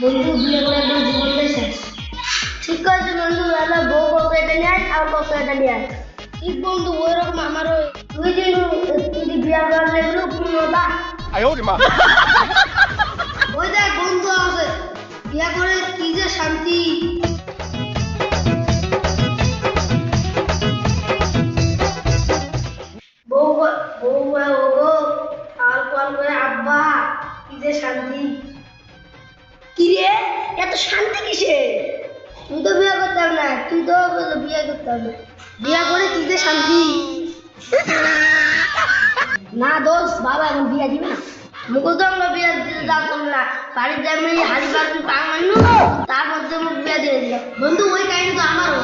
বন্ধু বিয়ে করে একদম জীবনটাই শেষ। ঠিক আছে বন্ধু, আমার বউ বউটা নিয়ে আয় আর বউটা নিয়ে আয়। ঠিক বন্ধু, ওই রকম আমারও তুই যদি বিয়ে করার এগুলো পূর্ণতা। ওই দেখ বন্ধু আছে, বিয়ে করে কি যে শান্তি। বউ বউ ওগো আর কল করে আব্বা, কি যে শান্তি। কি রে, এত শান্তি কিসে? তুই তো বিয়ে করতে হবে না, তুই তো বিয়ে করতে হবে। বিয়ে করে কি যে শান্তি। না দোষ, বাবা এখন বিয়ে দিবে না। মুখে তো আমরা বিয়ে দিতে যাচ্তাম না, বাড়ির যাই হাড়ি বাড়ি পা মারল, তার মধ্যে মুখ বিয়ে দিয়ে দিল। বন্ধু ওই কাহিনী তো আমারও,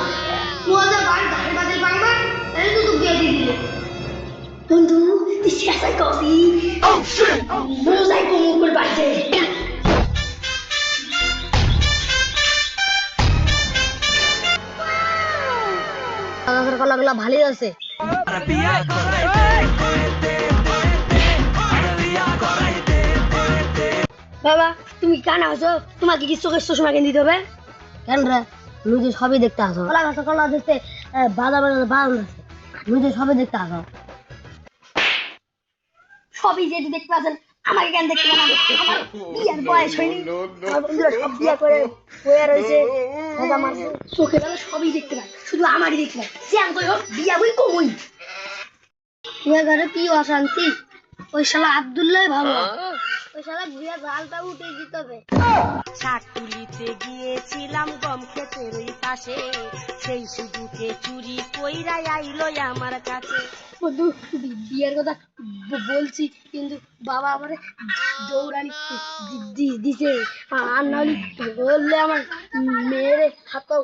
তুই যে বাড়ির হাড়ি বাড়ি পা মার, তাই তো তুই বিয়ে দিয়ে দিলে। বন্ধু তুই শেষাই কফি মোজাই কোমর করে বাড়ছে। কলাগুলো ভালোই আছে। বাবা তুমি কান আসো, তোমাকে কি চোখের চশমা কিনে দিতে হবে? কেন রে, তুমি তো সবই দেখতে আসো। কলা গাছ কলা দেখতে বাধা বাধা বাধা আছে, তুমি তো সবই দেখতে আসো। সবই যেটি দেখতে পাচ্ছেন, আমাকে কেন দেখতে পান? আমার বিয়ের বয়স হয়নি, আমার বন্ধুরা সব বিয়ে করে বয়ে রয়েছে, আমার চোখে গেলে সবই দেখতে পায়, শুধু আমারই দেখতে পায়। যে আমি কই হোক বিয়া বই কমই বিয়ে ঘরে কি অশান্তি। ওই শালা আব্দুল্লাহ ভালো, ওই শালা বিয়ে জালটা উঠে দিতে হবে। শাক তুলিতে গিয়েছিলাম গম ক্ষেতের ওই পাশে, সেই সুযোগে চুরি কইরা আইলো আমার কাছে। বন্ধু বিয়ের কথা বলছি, কিন্তু বাবা আমার দৌড়ানি দিছে, আর নাহলে বললে আমার মেয়ের হাতও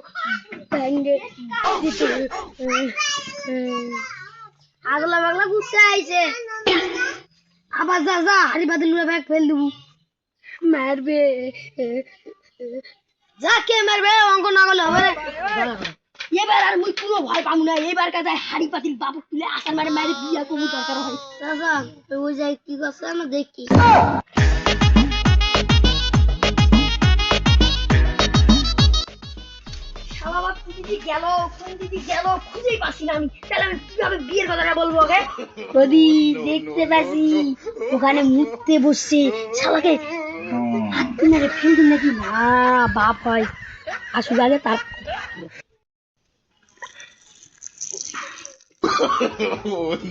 ভেঙে দিতে। আগলা বাগলা ঘুরতে আইছে, আবার যা যা হাড়ি বাতিল ব্যাগ ফেল দেবো। মারবে, যা কে মারবে, অঙ্ক না করলে হবে না। এবার আর মুই কোনো ভয় পাবো না, এবার কাছে হাড়ি পাতিল বাবু তুলে আসার মারে মারে বিয়া কবু দরকার হয়। দাদা ওই যাই কি করছে না দেখি। শালাবাদ দিদি গেল, কোন দিদি গেল খুঁজেই পাচ্ছি না আমি, তাহলে আমি কিভাবে বিয়ের কথাটা বলবো ওকে? যদি দেখতে পাচ্ছি ওখানে মুততে বসছে, শালাকে হাত মেরে ফেলবি নাকি না বাপ হয় আসুক আগে তার।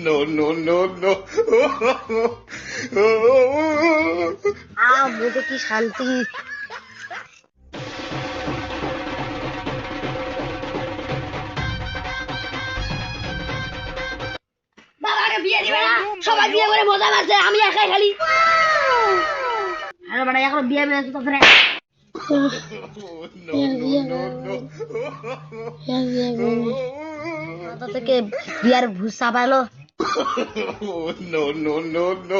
No, no, no, no. মুখে কি শান্তি। বাবাকে বিয়ে দিবে না, সবাই বিয়ে করে মজা মারছে, আমি একাই খালি। আরে বাড়া এখন বিয়ে বিয়ে তো ফেরে মাথা থেকে বিয়ার ভুষ চাপালো। No, no, no, no.